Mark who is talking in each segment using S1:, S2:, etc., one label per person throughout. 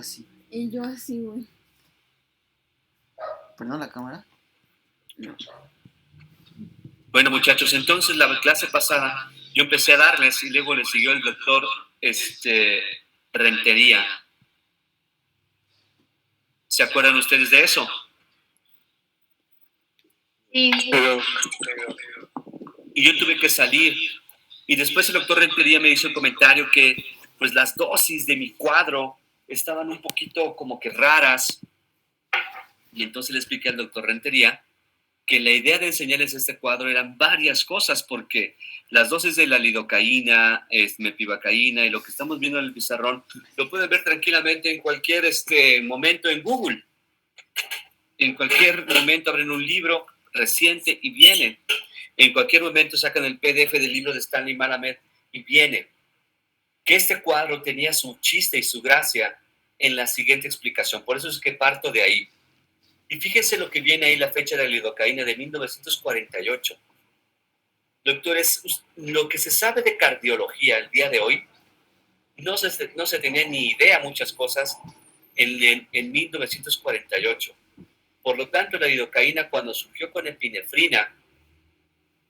S1: así.
S2: Y yo así, güey.
S1: ¿Prendo la cámara?
S2: No.
S3: Bueno, muchachos, entonces la clase pasada yo empecé a darles y luego le siguió el doctor Rentería. ¿Se acuerdan ustedes de eso?
S2: Sí.
S3: Y yo tuve que salir. Y después el doctor Rentería me hizo el comentario que pues las dosis de mi cuadro estaban un poquito como que raras. Y entonces le expliqué al doctor Rentería que la idea de enseñarles este cuadro eran varias cosas, porque las dosis de la lidocaína, mepivacaína y lo que estamos viendo en el pizarrón, lo pueden ver tranquilamente en cualquier momento en Google. En cualquier momento abren un libro reciente y viene. En cualquier momento sacan el PDF del libro de Stanley Malamed y viene. Que este cuadro tenía su chiste y su gracia en la siguiente explicación. Por eso es que parto de ahí. Y fíjense lo que viene ahí, la fecha de la lidocaína de 1948. Doctores, lo que se sabe de cardiología el día de hoy, no se tenía ni idea muchas cosas en 1948. Por lo tanto, la lidocaína, cuando surgió con epinefrina,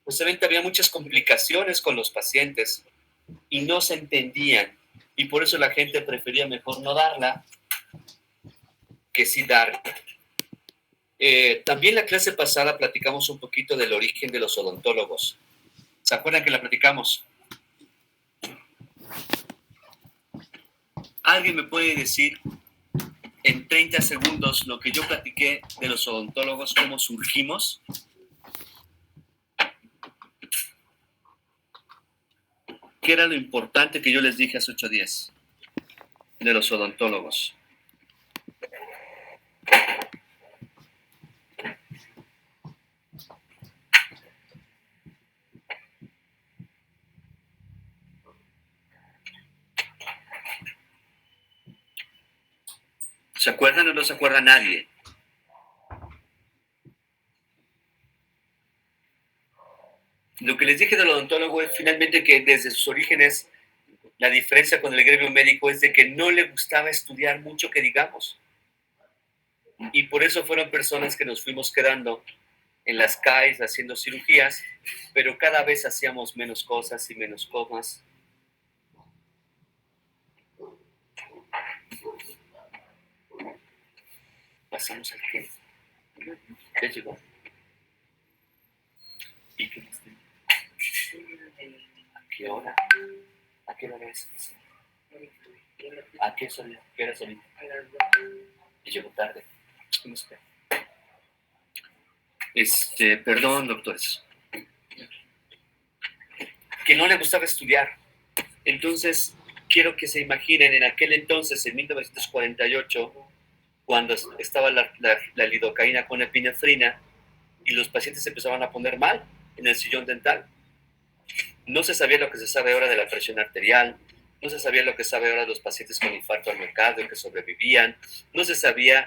S3: pues obviamente había muchas complicaciones con los pacientes y no se entendían. Y por eso la gente prefería mejor no darla que sí darla. También la clase pasada platicamos un poquito del origen de los odontólogos. ¿Se acuerdan que la platicamos? ¿Alguien me puede decir en 30 segundos lo que yo platiqué de los odontólogos, cómo surgimos? ¿Qué era lo importante que yo les dije hace 8 días de los odontólogos? ¿Se acuerdan o no se acuerda nadie? Lo que les dije del odontólogo es finalmente que desde sus orígenes la diferencia con el gremio médico es de que no le gustaba estudiar mucho, que digamos. Y por eso fueron personas que nos fuimos quedando en las CAIs haciendo cirugías, pero cada vez hacíamos menos cosas y menos cosas. Pasamos al que ya llegó. ¿Y qué más tengo? ¿A qué hora? ¿A qué hora es? ¿A qué hora solita? Y llegó tarde. ¿Cómo espera? Perdón, doctores. Que no le gustaba estudiar. Entonces, quiero que se imaginen en aquel entonces, en 1948, cuando estaba la lidocaína con epinefrina y los pacientes se empezaban a poner mal en el sillón dental. No se sabía lo que se sabe ahora de la presión arterial, no se sabía lo que sabe ahora de los pacientes con infarto al miocardio que sobrevivían, no se sabía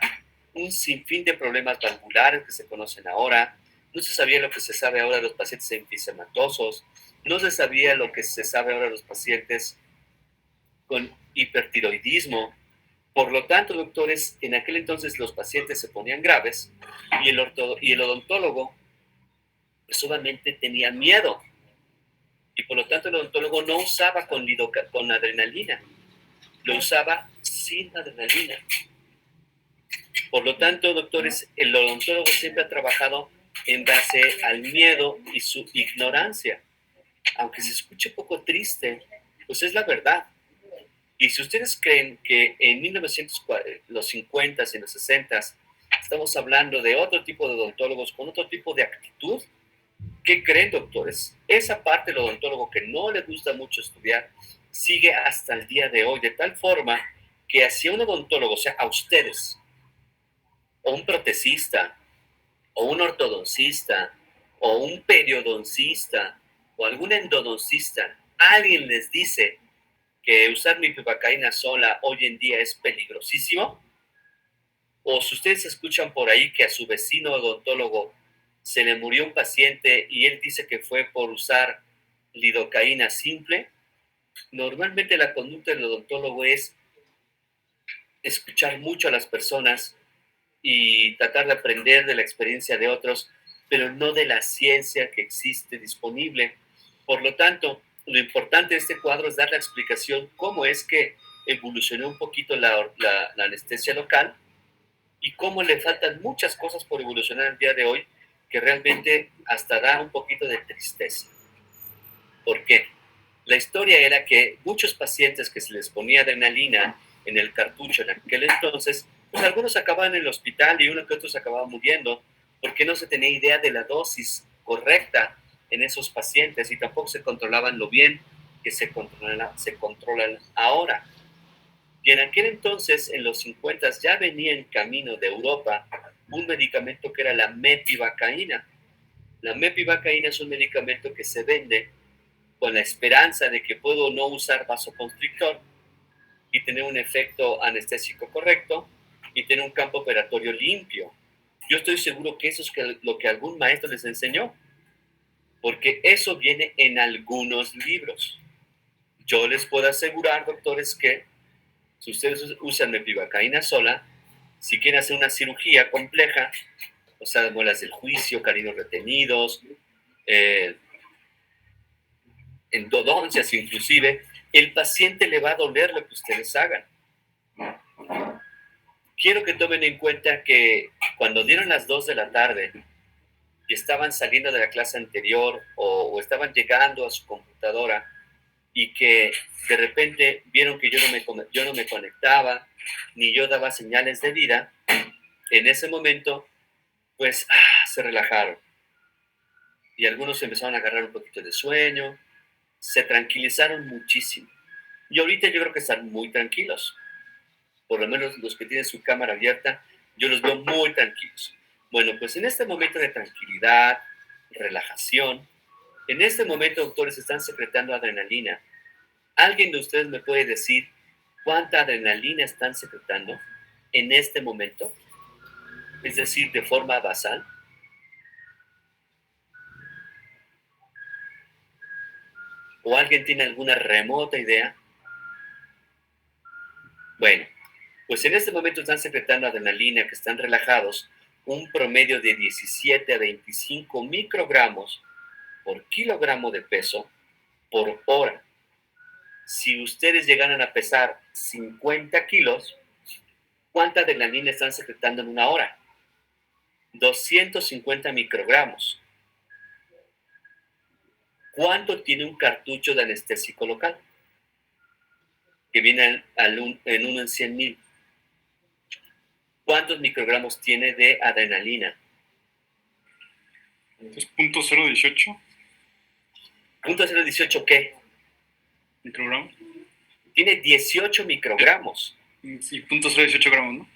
S3: un sinfín de problemas valvulares que se conocen ahora, no se sabía lo que se sabe ahora de los pacientes enfisematosos, no se sabía lo que se sabe ahora de los pacientes con hipertiroidismo. Por lo tanto, doctores, en aquel entonces los pacientes se ponían graves y el odontólogo pues, solamente tenía miedo. Y por lo tanto el odontólogo no usaba con adrenalina, lo usaba sin adrenalina. Por lo tanto, doctores, el odontólogo siempre ha trabajado en base al miedo y su ignorancia. Aunque se escuche poco triste, pues es la verdad. Y si ustedes creen que en los 50 y los 60 estamos hablando de otro tipo de odontólogos con otro tipo de actitud, ¿qué creen, doctores? Esa parte del odontólogo que no le gusta mucho estudiar sigue hasta el día de hoy, de tal forma que hacia un odontólogo, o sea, a ustedes, o un protesista, o un ortodoncista, o un periodoncista, o algún endodoncista, alguien les dice que usar mepivacaína sola hoy en día es peligrosísimo, o si ustedes escuchan por ahí que a su vecino odontólogo se le murió un paciente y él dice que fue por usar lidocaína simple, normalmente la conducta del odontólogo es escuchar mucho a las personas y tratar de aprender de la experiencia de otros, pero no de la ciencia que existe disponible. Por lo tanto, lo importante de este cuadro es dar la explicación cómo es que evolucionó un poquito la anestesia local y cómo le faltan muchas cosas por evolucionar el día de hoy que realmente hasta da un poquito de tristeza. ¿Por qué? La historia era que muchos pacientes que se les ponía adrenalina en el cartucho en aquel entonces, pues algunos acababan en el hospital y uno que otro se acababa muriendo porque no se tenía idea de la dosis correcta en esos pacientes y tampoco se controlaban lo bien que se controlan ahora. Y en aquel entonces, en los 50, ya venía en camino de Europa un medicamento que era la mepivacaína. La mepivacaína es un medicamento que se vende con la esperanza de que puedo no usar vasoconstrictor y tener un efecto anestésico correcto y tener un campo operatorio limpio. Yo estoy seguro que eso es lo que algún maestro les enseñó, porque eso viene en algunos libros. Yo les puedo asegurar, doctores, que si ustedes usan mepivacaína sola, si quieren hacer una cirugía compleja, o sea, muelas del juicio, carinos retenidos, eh, endodoncias inclusive, el paciente le va a doler lo que ustedes hagan. Quiero que tomen en cuenta que cuando dieron las 2 de la tarde y estaban saliendo de la clase anterior o estaban llegando a su computadora y que de repente vieron que yo no me conectaba ni yo daba señales de vida, en ese momento, pues se relajaron. Y algunos empezaron a agarrar un poquito de sueño, se tranquilizaron muchísimo. Y ahorita yo creo que están muy tranquilos. Por lo menos los que tienen su cámara abierta, yo los veo muy tranquilos. Bueno, pues en este momento de tranquilidad, relajación, en este momento, doctores, están secretando adrenalina. ¿Alguien de ustedes me puede decir cuánta adrenalina están secretando en este momento? Es decir, de forma basal. ¿O alguien tiene alguna remota idea? Bueno, pues en este momento están secretando adrenalina, que están relajados, un promedio de 17 a 25 microgramos por kilogramo de peso por hora. Si ustedes llegaran a pesar 50 kilos, ¿cuánta adrenalina están secretando en una hora? 250 microgramos. ¿Cuánto tiene un cartucho de anestésico local? Que viene en uno en 100,000. ¿Cuántos microgramos tiene de adrenalina?
S1: Es .018
S3: .018 ¿qué?
S1: microgramos.
S3: Tiene 18 microgramos.
S1: Sí, .018 gramos, ¿no?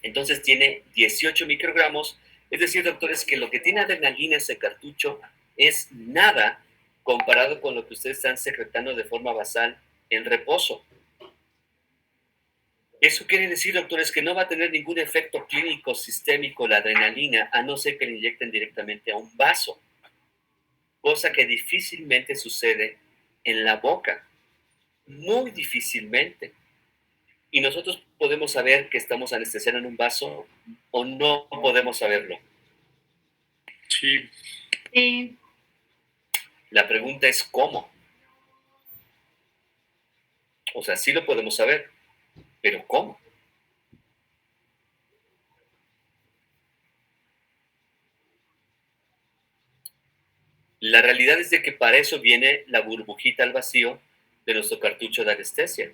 S3: Entonces tiene 18 microgramos. Es decir, doctores, que lo que tiene adrenalina ese cartucho es nada comparado con lo que ustedes están secretando de forma basal en reposo. Eso quiere decir, doctores, que no va a tener ningún efecto clínico sistémico la adrenalina, a no ser que le inyecten directamente a un vaso, cosa que difícilmente sucede en la boca, muy difícilmente. Y nosotros podemos saber que estamos anestesiando en un vaso o no podemos saberlo.
S1: Sí.
S2: Sí.
S3: La pregunta es ¿cómo? O sea, sí lo podemos saber, pero ¿cómo? La realidad es de que para eso viene la burbujita al vacío de nuestro cartucho de anestesia.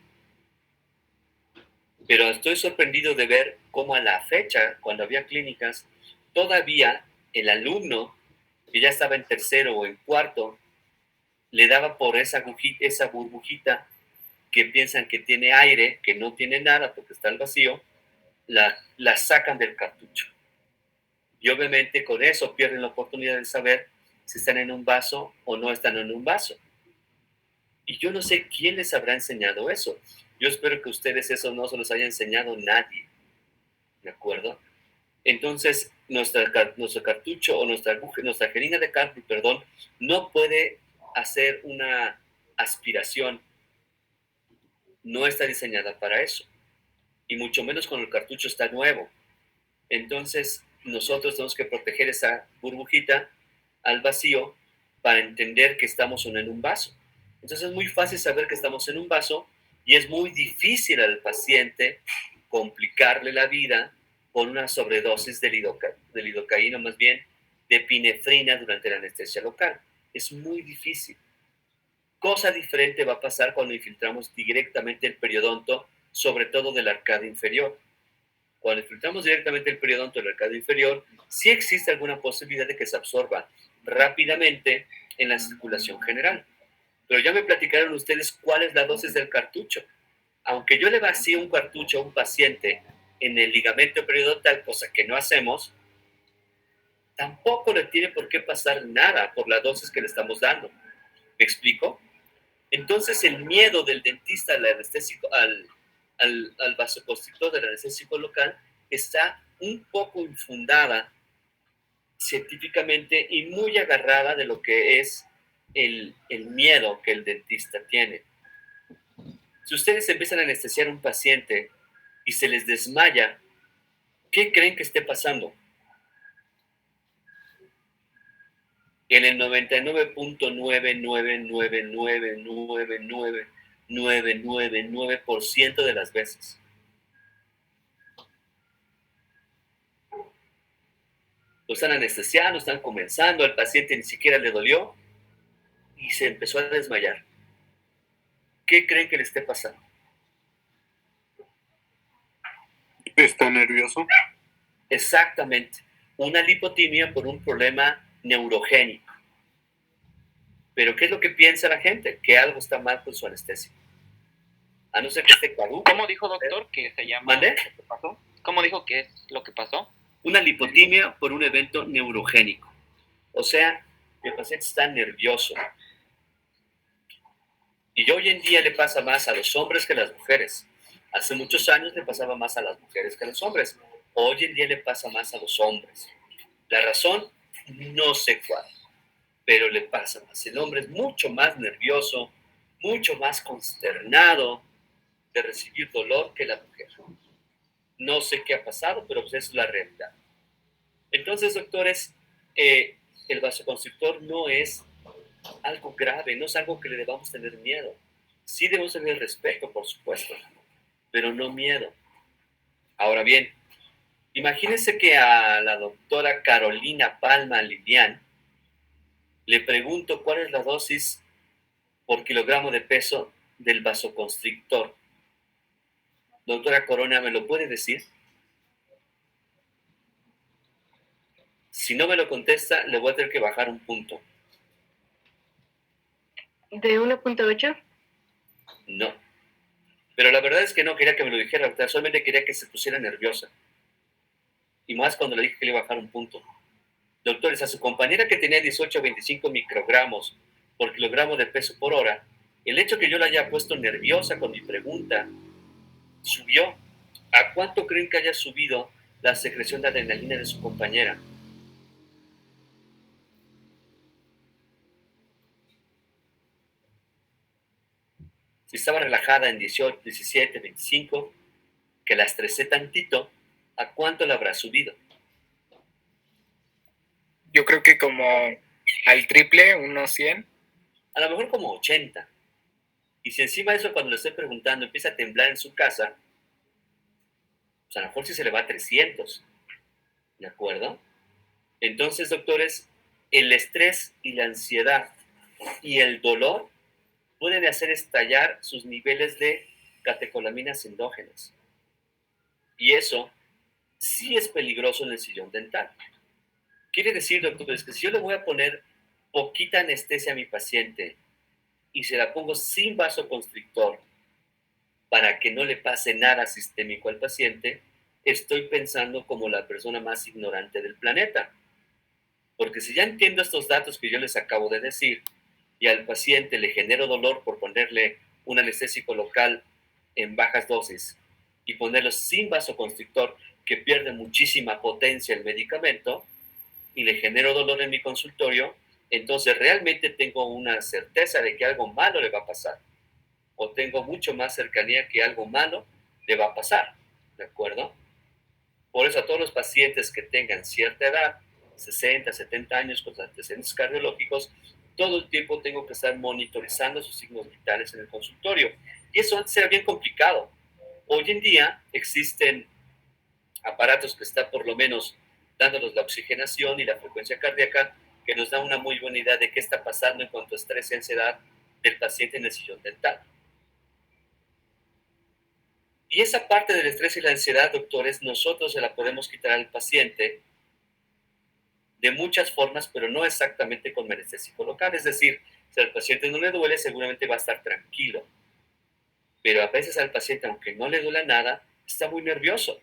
S3: Pero estoy sorprendido de ver cómo a la fecha, cuando había clínicas, todavía el alumno que ya estaba en tercero o en cuarto, le daba por esa burbujita que piensan que tiene aire, que no tiene nada porque está al vacío, la sacan del cartucho. Y obviamente con eso pierden la oportunidad de saber si están en un vaso o no están en un vaso. Y yo no sé quién les habrá enseñado eso. Yo espero que ustedes eso no se los haya enseñado nadie. ¿De acuerdo? Entonces, nuestro cartucho o nuestra jeringa de cálculo, perdón, no puede hacer una aspiración. No está diseñada para eso. y mucho menos cuando el cartucho está nuevo. Entonces, nosotros tenemos que proteger esa burbujita al vacío para entender que estamos en un vaso. Entonces, es muy fácil saber que estamos en un vaso y es muy difícil al paciente complicarle la vida con una sobredosis de lidocaína, más bien de epinefrina durante la anestesia local. Es muy difícil. Cosa diferente va a pasar cuando infiltramos directamente el periodonto, sobre todo del arcado inferior. Cuando infiltramos directamente el periodonto del arcado inferior, sí existe alguna posibilidad de que se absorba rápidamente en la circulación general. Pero ya me platicaron ustedes cuál es la dosis del cartucho. Aunque yo le vacíe un cartucho a un paciente en el ligamento periodontal, cosa que no hacemos, tampoco le tiene por qué pasar nada por la dosis que le estamos dando. ¿Me explico? Entonces el miedo del dentista al anestésico, al vasoconstrictor del anestésico local está un poco infundada científicamente y muy agarrada de lo que es el miedo que el dentista tiene. Si ustedes empiezan a anestesiar a un paciente y se les desmaya, ¿qué creen que esté pasando? En el 99.999999999% de las veces. Lo están anestesiando, están comenzando, al paciente ni siquiera le dolió y se empezó a desmayar. ¿Qué creen que le esté pasando?
S1: ¿Está nervioso?
S3: Exactamente. Una lipotimia por un problema neurogénico. Pero ¿qué es lo que piensa la gente? Que algo está mal con su anestesia. A no ser que esté caduco.
S4: ¿Cómo dijo, doctor, que se llama?
S3: ¿Mande?
S4: ¿Qué pasó? ¿Cómo dijo que es lo que pasó?
S3: Una lipotimia por un evento neurogénico. O sea, el paciente está nervioso. Y hoy en día le pasa más a los hombres que a las mujeres. Hace muchos años le pasaba más a las mujeres que a los hombres. Hoy en día le pasa más a los hombres. La razón, no sé cuál, pero le pasa más. El hombre es mucho más nervioso, mucho más consternado de recibir dolor que la mujer. No sé qué ha pasado, pero pues es la realidad. Entonces, doctores, el vasoconstrictor no es algo grave, no es algo que le debamos tener miedo. Sí debemos tener respeto, por supuesto, pero no miedo. Ahora bien, imagínense que a la doctora Carolina Palma Lilian le pregunto cuál es la dosis por kilogramo de peso del vasoconstrictor. Doctora Corona, ¿me lo puede decir? Si no me lo contesta, le voy a tener que bajar un punto.
S2: ¿De 1.8?
S3: No. Pero la verdad es que no quería que me lo dijera, doctora, solamente quería que se pusiera nerviosa. Y más cuando le dije que le iba a bajar un punto. Doctores, a su compañera que tenía 18 a 25 microgramos por kilogramo de peso por hora, el hecho que yo la haya puesto nerviosa con mi pregunta subió. ¿A cuánto creen que haya subido la secreción de adrenalina de su compañera? Si estaba relajada en 18, 17, 25, que la estresé tantito, ¿a cuánto la habrá subido?
S5: Yo creo que como al triple, unos 100.
S3: A lo mejor como 80. Y si encima de eso, cuando le estoy preguntando, empieza a temblar en su casa, pues a lo mejor sí se le va a 300. ¿De acuerdo? Entonces, doctores, el estrés y la ansiedad y el dolor pueden hacer estallar sus niveles de catecolaminas endógenas. Y eso sí es peligroso en el sillón dental. Quiere decir, doctores, que si yo le voy a poner poquita anestesia a mi paciente y se la pongo sin vasoconstrictor para que no le pase nada sistémico al paciente, estoy pensando como la persona más ignorante del planeta. Porque si ya entiendo estos datos que yo les acabo de decir y al paciente le genero dolor por ponerle un anestésico local en bajas dosis y ponerlo sin vasoconstrictor que pierde muchísima potencia el medicamento y le genero dolor en mi consultorio, entonces realmente tengo una certeza de que algo malo le va a pasar o tengo mucho más cercanía que algo malo le va a pasar. ¿de acuerdo? Por eso a todos los pacientes que tengan cierta edad, 60, 70 años con antecedentes cardiológicos, todo el tiempo tengo que estar monitorizando sus signos vitales en el consultorio. Y eso antes era bien complicado. Hoy en día existen aparatos que están por lo menos dándonos la oxigenación y la frecuencia cardíaca, que nos da una muy buena idea de qué está pasando en cuanto a estrés y ansiedad del paciente en el sillón dental. Y esa parte del estrés y la ansiedad, doctores, nosotros se la podemos quitar al paciente de muchas formas, pero no exactamente con anestésico local. Es decir, si al paciente no le duele, seguramente va a estar tranquilo. Pero a veces al paciente, aunque no le duela nada, está muy nervioso.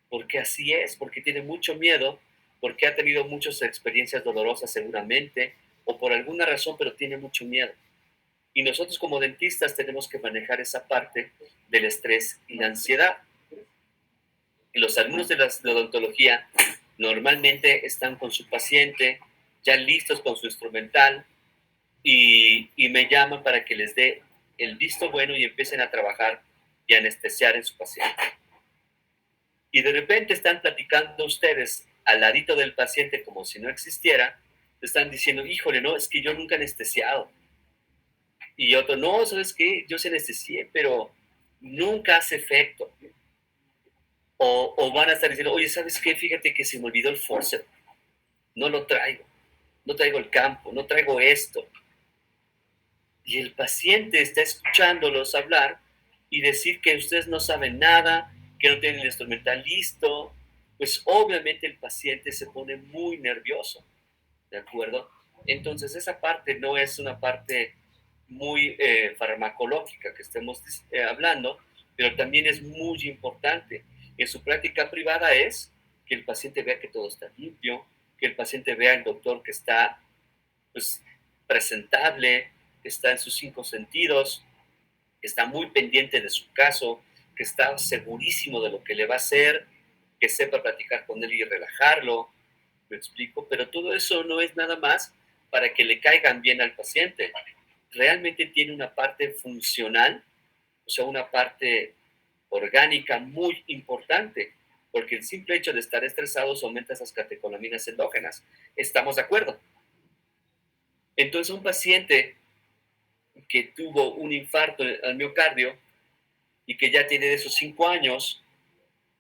S3: Porque así es, porque tiene mucho miedo, porque ha tenido muchas experiencias dolorosas seguramente, o por alguna razón, pero tiene mucho miedo. Y nosotros como dentistas tenemos que manejar esa parte del estrés y la ansiedad. Y los alumnos de la odontología normalmente están con su paciente, ya listos con su instrumental, y me llaman para que les dé el visto bueno y empiecen a trabajar y anestesiar en su paciente. Y de repente están platicando ustedes al ladito del paciente como si no existiera, están diciendo, híjole, no, es que yo nunca he anestesiado. Y otro, no, ¿sabes qué? Yo se anestesié, pero nunca hace efecto. O van a estar diciendo, oye, ¿sabes qué? Fíjate que se me olvidó el forceps. No lo traigo. No traigo el campo, no traigo esto. Y el paciente está escuchándolos hablar y decir que ustedes no saben nada, que no tienen el instrumental listo. Pues obviamente el paciente se pone muy nervioso, ¿de acuerdo? Entonces esa parte no es una parte muy farmacológica que estemos hablando, pero también es muy importante. En su práctica privada es que el paciente vea que todo está limpio, que el paciente vea al doctor que está pues, presentable, que está en sus 5 sentidos, que está muy pendiente de su caso, que está segurísimo de lo que le va a hacer, que sepa platicar con él y relajarlo, ¿me explico? Pero todo eso no es nada más para que le caigan bien al paciente. Realmente tiene una parte funcional, o sea, una parte orgánica muy importante, porque el simple hecho de estar estresados aumenta esas catecolaminas endógenas. ¿Estamos de acuerdo? Entonces, un paciente que tuvo un infarto al miocardio y que ya tiene de esos 5 años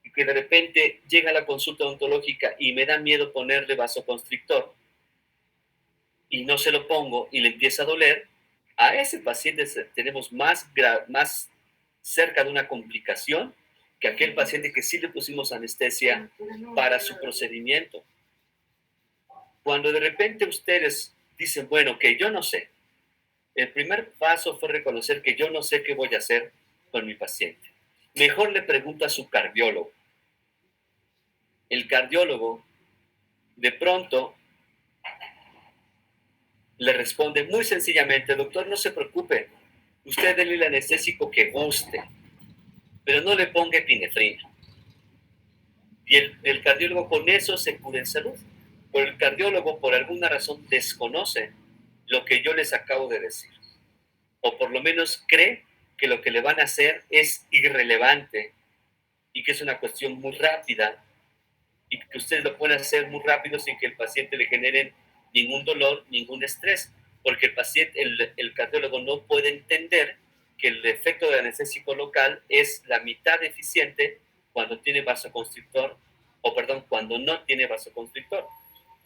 S3: y que de repente llega a la consulta odontológica y me da miedo ponerle vasoconstrictor y no se lo pongo y le empieza a doler, a ese paciente tenemos más cerca de una complicación que aquel paciente que sí le pusimos anestesia para su procedimiento. Cuando de repente ustedes dicen, bueno, que yo no sé, el primer paso fue reconocer que yo no sé qué voy a hacer con mi paciente. Mejor le pregunto a su cardiólogo. El cardiólogo de pronto le responde muy sencillamente, doctor, no se preocupe, usted déle el anestésico que guste, pero no le ponga epinefrina. Y el cardiólogo con eso se cura en salud. Pero el cardiólogo por alguna razón desconoce lo que yo les acabo de decir. O por lo menos cree que lo que le van a hacer es irrelevante y que es una cuestión muy rápida y que ustedes lo pueden hacer muy rápido sin que el paciente le genere ningún dolor, ningún estrés, porque el paciente, el cardiólogo no puede entender que el efecto del anestésico local es la mitad eficiente cuando tiene vasoconstrictor, cuando no tiene vasoconstrictor.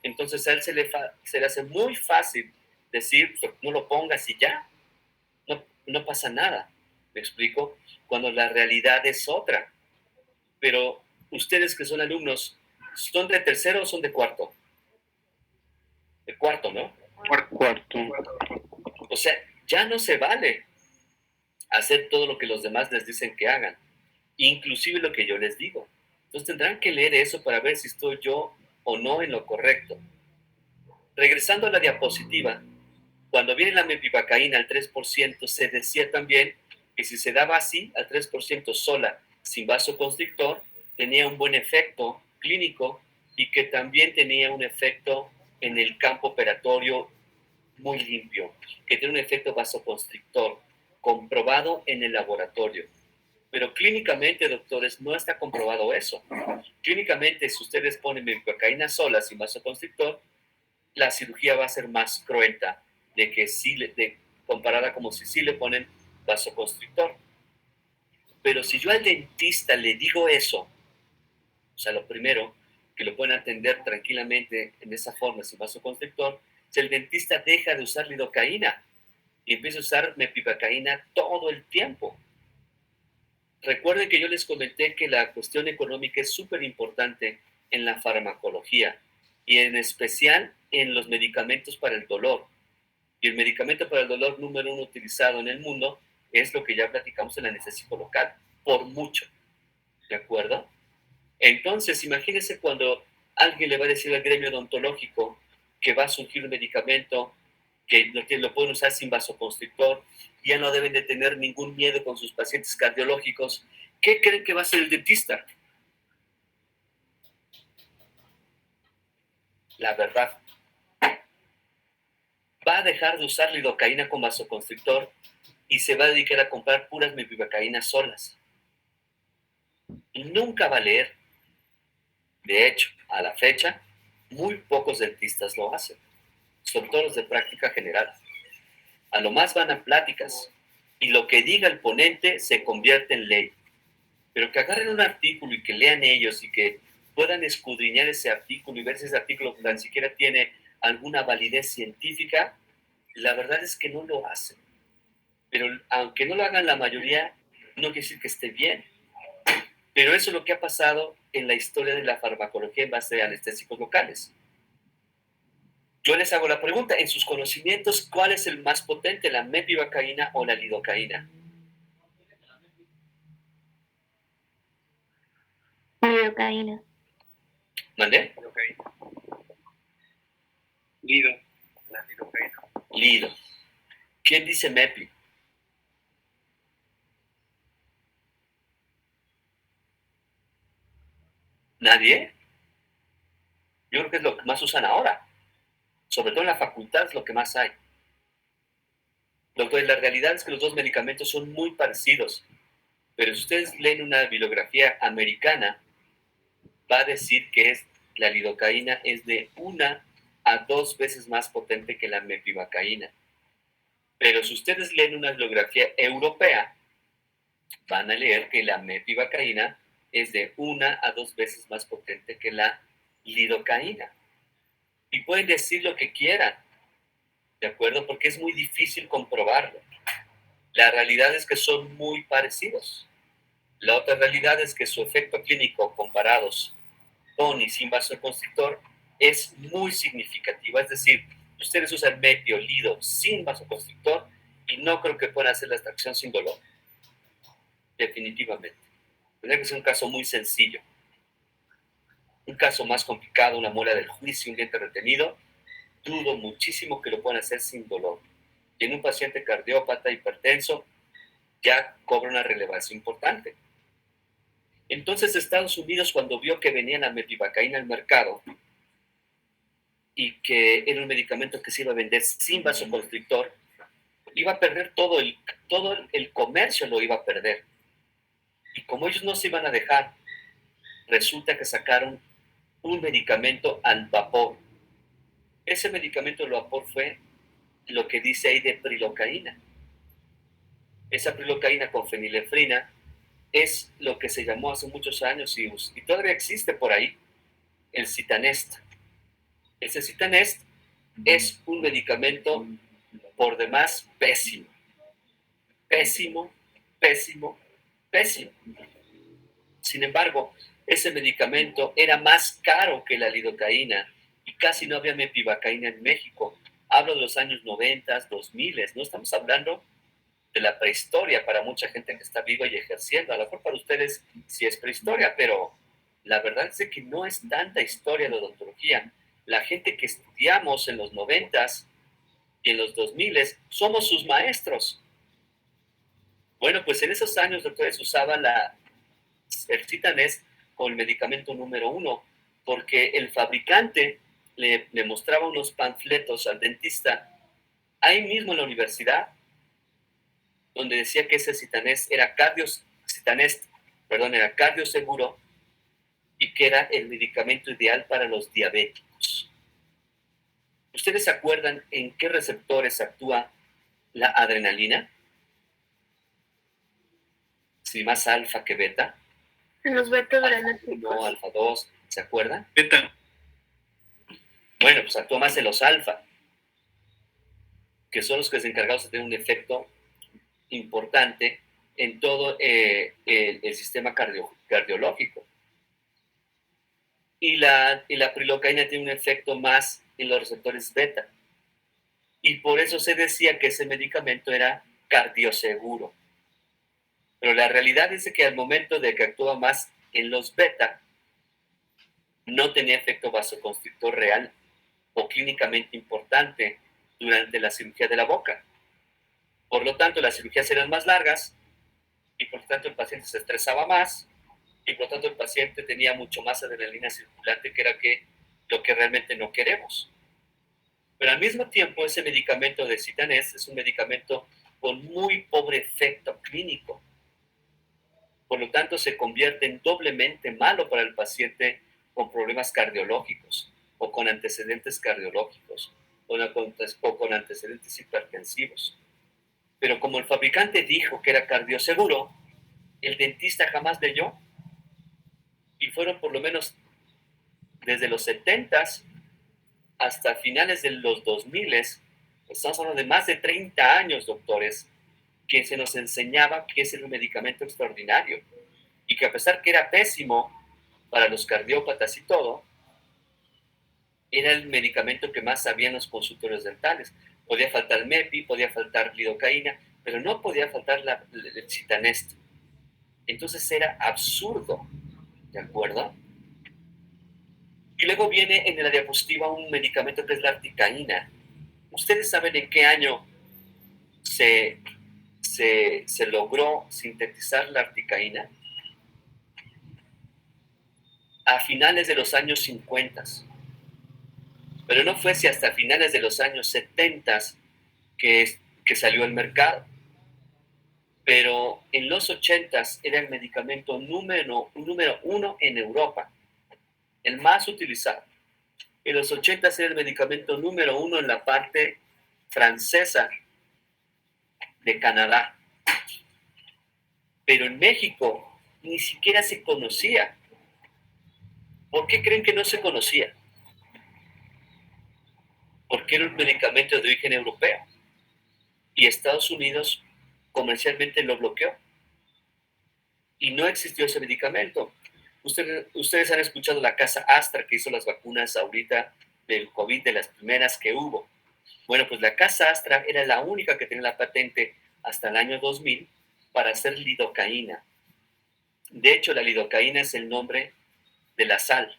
S3: Entonces a él se le hace muy fácil decir, pues, no lo pongas y ya, no pasa nada, ¿me explico? Cuando la realidad es otra. Pero ustedes que son alumnos, ¿son de tercero o son de cuarto? De cuarto, ¿no?
S1: Cuarto.
S3: O sea, ya no se vale hacer todo lo que los demás les dicen que hagan, inclusive lo que yo les digo. Entonces tendrán que leer eso para ver si estoy yo o no en lo correcto. Regresando a la diapositiva, cuando viene la mepivacaína al 3%, se decía también que si se daba así, al 3% sola, sin vasoconstrictor, tenía un buen efecto clínico y que también tenía un efecto en el campo operatorio muy limpio, que tiene un efecto vasoconstrictor comprobado en el laboratorio. Pero clínicamente, doctores, no está comprobado eso. Clínicamente, si ustedes ponen mepivacaína sola sin vasoconstrictor, la cirugía va a ser más cruenta de que comparada como si sí le ponen vasoconstrictor. Pero si yo al dentista le digo eso, o sea, lo primero, que lo pueden atender tranquilamente en esa forma sin vasoconstrictor, si el dentista deja de usar lidocaína y empieza a usar mepivacaína todo el tiempo. Recuerden que yo les comenté que la cuestión económica es súper importante en la farmacología y en especial en los medicamentos para el dolor. Y el medicamento para el dolor número 1 utilizado en el mundo es lo que ya platicamos, el anestésico local, por mucho. ¿De acuerdo? Entonces, imagínense cuando alguien le va a decir al gremio odontológico que va a surgir un medicamento que lo pueden usar sin vasoconstrictor, ya no deben de tener ningún miedo con sus pacientes cardiológicos. ¿Qué creen que va a hacer el dentista? La verdad, va a dejar de usar lidocaína con vasoconstrictor y se va a dedicar a comprar puras mepivacaínas solas. Y nunca va a leer. De hecho, a la fecha, muy pocos dentistas lo hacen, sobre todo los de práctica general. A lo más van a pláticas y lo que diga el ponente se convierte en ley. Pero que agarren un artículo y que lean ellos y que puedan escudriñar ese artículo y ver si ese artículo tan siquiera tiene alguna validez científica, la verdad es que no lo hacen. Pero aunque no lo hagan la mayoría, no quiere decir que esté bien. Pero eso es lo que ha pasado en la historia de la farmacología en base a anestésicos locales. Yo les hago la pregunta, en sus conocimientos, ¿cuál es el más potente, la mepivacaína o la lidocaína?
S2: Lidocaína.
S3: ¿Mandé?
S1: Lido. La lidocaína.
S3: Lido. ¿Quién dice mepi? ¿Nadie? Yo creo que es lo que más usan ahora. Sobre todo en la facultad es lo que más hay. Doctor, la realidad es que los dos medicamentos son muy parecidos. Pero si ustedes leen una bibliografía americana, va a decir que la lidocaína es de 1 a 2 veces más potente que la mepivacaína. Pero si ustedes leen una bibliografía europea, van a leer que la mepivacaína es de 1 a 2 veces más potente que la lidocaína. Y pueden decir lo que quieran, ¿de acuerdo? Porque es muy difícil comprobarlo. La realidad es que son muy parecidos. La otra realidad es que su efecto clínico comparados con y sin vasoconstrictor es muy significativo. Es decir, ustedes usan mepio, lido sin vasoconstrictor y no creo que puedan hacer la extracción sin dolor. Definitivamente. Tendría que ser un caso muy sencillo. Un caso más complicado, una muela del juicio, un diente retenido, dudo muchísimo que lo puedan hacer sin dolor. Y en un paciente cardiópata, hipertenso, ya cobra una relevancia importante. Entonces Estados Unidos, cuando vio que venía la mepivacaína al mercado y que era un medicamento que se iba a vender sin vasoconstrictor, iba a perder todo el comercio, lo iba a perder. Y como ellos no se iban a dejar, resulta que sacaron un medicamento al vapor. Ese medicamento al vapor fue lo que dice ahí de prilocaína. Esa prilocaína con fenilefrina es lo que se llamó hace muchos años y todavía existe por ahí, el Citanest. Ese Citanest es un medicamento por demás pésimo. Pésimo, pésimo, pésimo. Sin embargo, ese medicamento era más caro que la lidocaína y casi no había mepivacaína en México. Hablo de los años 90, 2000, no estamos hablando de la prehistoria para mucha gente que está viva y ejerciendo. A lo mejor para ustedes sí es prehistoria, pero la verdad es que no es tanta historia de odontología. La gente que estudiamos en los 90 y en los 2000 somos sus maestros. Bueno, pues en esos años, doctores, usaban el Citanest con el medicamento número 1, porque el fabricante le mostraba unos panfletos al dentista ahí mismo en la universidad, donde decía que ese Citanest era Citanest, era cardioseguro y que era el medicamento ideal para los diabéticos. ¿Ustedes se acuerdan en qué receptores actúa la adrenalina? Si más alfa que beta.
S2: En los beta
S3: No,
S2: adrenérgicos.
S3: alfa 2, ¿se acuerdan?
S1: Beta.
S3: Bueno, pues actúa más en los alfa, que son los que se encargados de tener un efecto importante en todo el sistema cardiológico. Y la prilocaína tiene un efecto más en los receptores beta. Y por eso se decía que ese medicamento era cardioseguro. Pero la realidad es que al momento de que actúa más en los beta, no tenía efecto vasoconstrictor real o clínicamente importante durante la cirugía de la boca. Por lo tanto, las cirugías eran más largas y por lo tanto el paciente se estresaba más y por lo tanto el paciente tenía mucho más adrenalina circulante, que era lo que realmente no queremos. Pero al mismo tiempo, ese medicamento de Citanest es un medicamento con muy pobre efecto clínico. Por lo tanto, se convierte en doblemente malo para el paciente con problemas cardiológicos o con antecedentes cardiológicos o con antecedentes hipertensivos. Pero como el fabricante dijo que era cardioseguro, el dentista jamás leyó. Y fueron por lo menos desde los 70s hasta finales de los 2000s, estamos hablando de más de 30 años, doctores, que se nos enseñaba que es un medicamento extraordinario y que a pesar que era pésimo para los cardiópatas y todo, era el medicamento que más sabían los consultorios dentales. Podía faltar MEPI, podía faltar lidocaína, pero no podía faltar el Citanest. Entonces era absurdo, ¿de acuerdo? Y luego viene en la diapositiva un medicamento que es la articaína. ¿Ustedes saben en qué año se logró sintetizar la articaína? A finales de los años 50. Pero no fue hasta finales de los años 70 que salió al mercado. Pero en los 80 era el medicamento número uno en Europa, el más utilizado. En los 80 era el medicamento número uno en la parte francesa de Canadá. Pero en México ni siquiera se conocía. ¿Por qué creen que no se conocía? Porque era un medicamento de origen europeo. Y Estados Unidos comercialmente lo bloqueó. Y no existió ese medicamento. Ustedes han escuchado la casa Astra que hizo las vacunas ahorita del COVID, de las primeras que hubo. Bueno, pues la casa Astra era la única que tenía la patente hasta el año 2000 para hacer lidocaína. De hecho, la lidocaína es el nombre de la sal.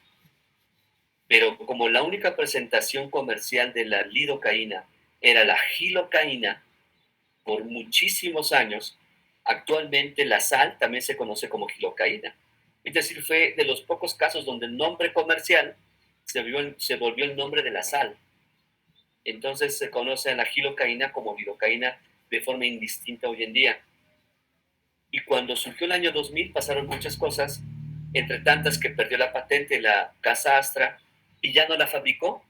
S3: Pero como la única presentación comercial de la lidocaína era la gilocaína por muchísimos años, actualmente la sal también se conoce como gilocaína. Es decir, fue de los pocos casos donde el nombre comercial se volvió el nombre de la sal. Entonces se conoce a la gilocaína como lidocaína de forma indistinta hoy en día. Y cuando surgió el año 2000 pasaron muchas cosas, entre tantas que perdió la patente la casa Astra y ya no la fabricó.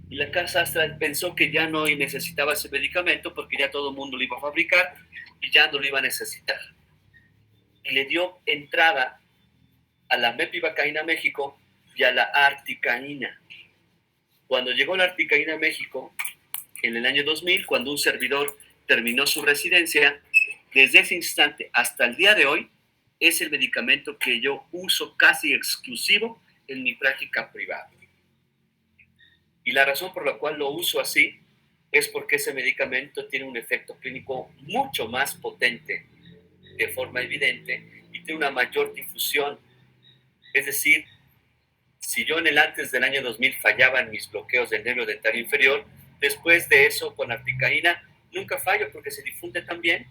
S3: Y la casa Astra pensó que ya no necesitaba ese medicamento porque ya todo el mundo lo iba a fabricar y ya no lo iba a necesitar. Y le dio entrada a la mepivacaína a México y a la articaína. Cuando llegó la articaína a México, en el año 2000, cuando un servidor terminó su residencia, desde ese instante hasta el día de hoy, es el medicamento que yo uso casi exclusivo en mi práctica privada. Y la razón por la cual lo uso así es porque ese medicamento tiene un efecto clínico mucho más potente, de forma evidente, y tiene una mayor difusión. Es decir, si yo en el antes del año 2000 fallaba en mis bloqueos del nervio dentario inferior, después de eso con articaína nunca fallo porque se difunde tan bien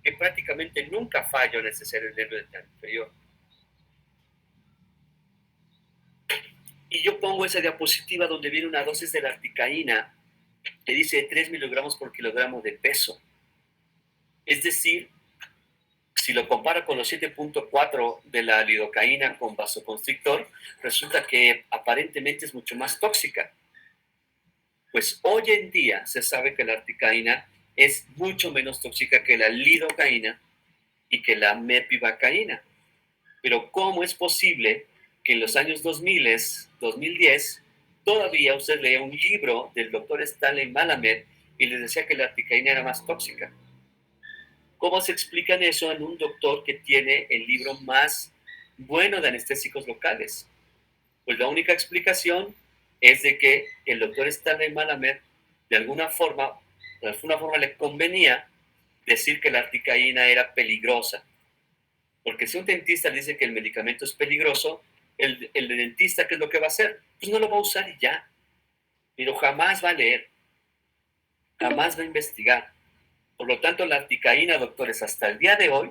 S3: que prácticamente nunca fallo en ese el nervio dentario inferior. Y yo pongo esa diapositiva donde viene una dosis de la articaína que dice 3 miligramos por kilogramo de peso. Es decir, si lo compara con los 7.4 de la lidocaína con vasoconstrictor, resulta que aparentemente es mucho más tóxica. Pues hoy en día se sabe que la articaína es mucho menos tóxica que la lidocaína y que la mepivacaína. Pero ¿cómo es posible que en los años 2000, 2010, todavía usted leía un libro del doctor Stanley Malamed y les decía que la articaína era más tóxica? ¿Cómo se explican eso en un doctor que tiene el libro más bueno de anestésicos locales? Pues la única explicación es de que el doctor Stanley Malamed de alguna forma le convenía decir que la articaína era peligrosa. Porque si un dentista le dice que el medicamento es peligroso, el dentista, ¿qué es lo que va a hacer? Pues no lo va a usar y ya. Pero jamás va a leer, jamás va a investigar. Por lo tanto, la articaína, doctores, hasta el día de hoy,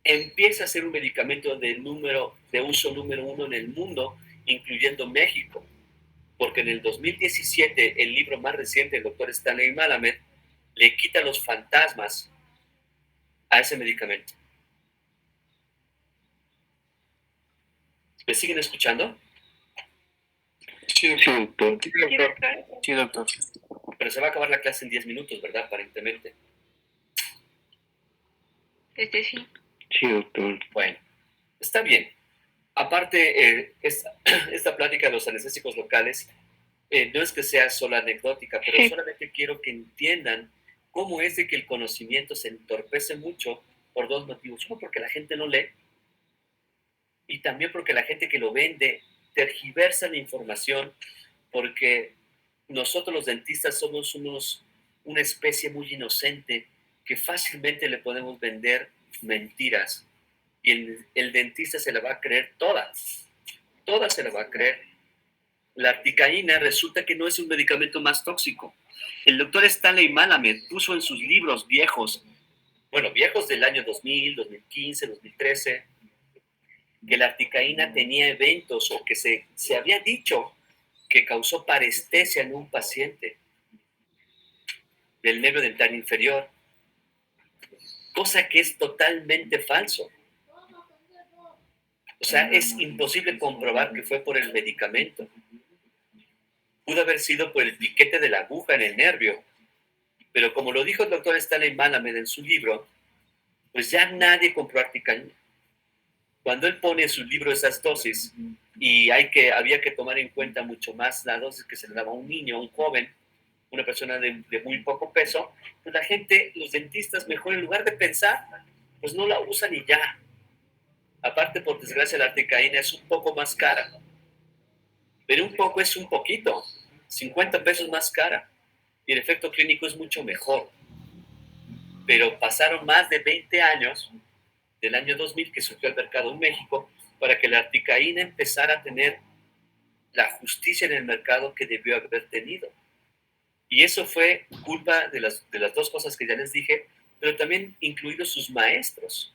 S3: empieza a ser un medicamento de uso número 1 en el mundo, incluyendo México. Porque en el 2017, el libro más reciente del doctor Stanley Malamed le quita los fantasmas a ese medicamento. ¿Me siguen escuchando?
S1: Sí, doctor.
S5: Sí, doctor.
S1: Sí, doctor.
S3: Pero se va a acabar la clase en 10 minutos, ¿verdad? Aparentemente.
S2: Sí.
S1: Sí, doctor.
S3: Bueno, está bien. Aparte, esta plática de los anestésicos locales no es que sea solo anecdótica, pero
S2: Sí.
S3: solamente quiero que entiendan cómo es de que el conocimiento se entorpece mucho por dos motivos. Uno, porque la gente no lee, y también porque la gente que lo vende tergiversa la información, porque nosotros los dentistas somos una especie muy inocente que fácilmente le podemos vender mentiras y el dentista se la va a creer toda se la va a creer. La articaína resulta que no es un medicamento más tóxico. El doctor Stanley Malamed puso en sus libros viejos del año 2000, 2015, 2013, que la articaína tenía eventos o que se había dicho que causó parestesia en un paciente del nervio dental inferior, cosa que es totalmente falso. O sea, es imposible comprobar que fue por el medicamento. Pudo haber sido por el piquete de la aguja en el nervio, pero como lo dijo el doctor Stanley Malamed en su libro, pues ya nadie compró articaína. Cuando él pone en su libro esas dosis, y había que tomar en cuenta mucho más la dosis que se le daba a un niño, a un joven, una persona de muy poco peso, pues la gente, los dentistas, mejor en lugar de pensar, pues no la usan y ya. Aparte, por desgracia, la articaína es un poco más cara. Pero un poco es un poquito, 50 pesos más cara. Y el efecto clínico es mucho mejor. Pero pasaron más de 20 años, del año 2000 que surgió el mercado en México, para que la articaína empezara a tener la justicia en el mercado que debió haber tenido. Y eso fue culpa de las dos cosas que ya les dije, pero también incluidos sus maestros,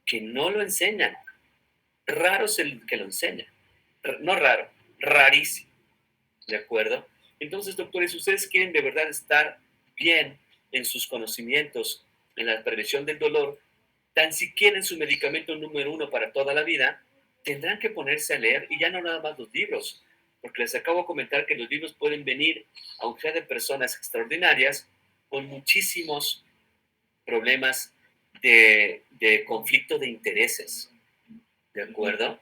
S3: que no lo enseñan. Raro es el que lo enseña. No raro, rarísimo. ¿De acuerdo? Entonces, doctores, si ustedes quieren de verdad estar bien en sus conocimientos, en la prevención del dolor, tan siquiera en su medicamento número 1 para toda la vida, tendrán que ponerse a leer, y ya no nada más los libros, porque les acabo de comentar que los libros pueden venir, aunque sea de personas extraordinarias, con muchísimos problemas de conflicto de intereses, ¿de acuerdo?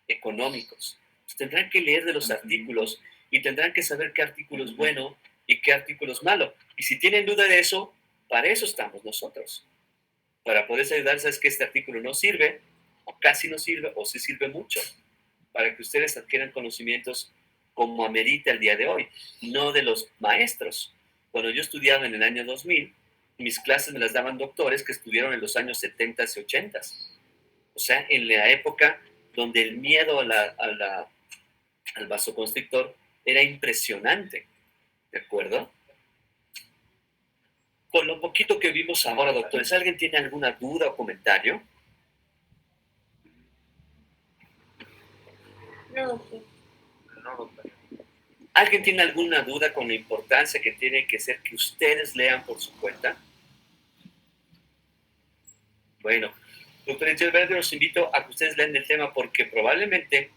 S3: Económicos. Pues tendrán que leer de los artículos y tendrán que saber qué artículo es bueno y qué artículo es malo. Y si tienen duda de eso, para eso estamos nosotros. Para poderles ayudar, sabes que este artículo no sirve, o casi no sirve, o sí sirve mucho, para que ustedes adquieran conocimientos como amerita el día de hoy, no de los maestros. Cuando yo estudiaba en el año 2000, mis clases me las daban doctores que estudiaron en los años 70 y 80. O sea, en la época donde el miedo al vasoconstrictor era impresionante, ¿de acuerdo? Con lo poquito que vimos ahora, doctores, ¿alguien tiene alguna duda o comentario?
S2: No,
S1: No, doctor.
S3: ¿Alguien tiene alguna duda con la importancia que tiene que ser que ustedes lean por su cuenta? Bueno, doctores, yo de verdad los invito a que ustedes lean el tema porque probablemente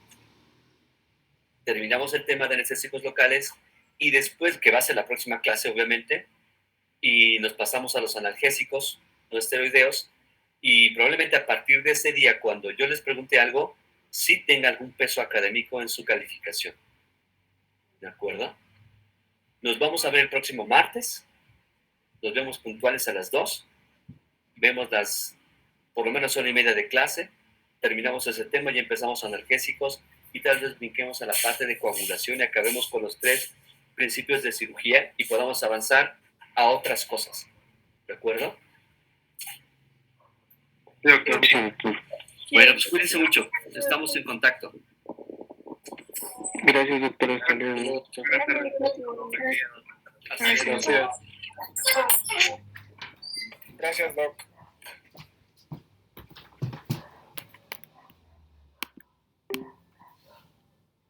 S3: terminamos el tema de anestésicos locales y después, que va a ser la próxima clase, obviamente, y nos pasamos a los analgésicos, los esteroideos, y probablemente a partir de ese día, cuando yo les pregunte algo, sí tenga algún peso académico en su calificación. ¿De acuerdo? Nos vamos a ver el próximo martes. Nos vemos puntuales a las 2. Vemos por lo menos 1 hora y media de clase. Terminamos ese tema y empezamos analgésicos y tal vez brinquemos a la parte de coagulación y acabemos con los 3 principios de cirugía y podamos avanzar a otras cosas. ¿De acuerdo?
S1: Sí, doctor. Sí, doctor.
S3: Bueno, pues cuídense mucho. Estamos en contacto.
S1: Gracias, doctor. Hasta luego.
S3: Hasta luego.
S5: Gracias, Doc.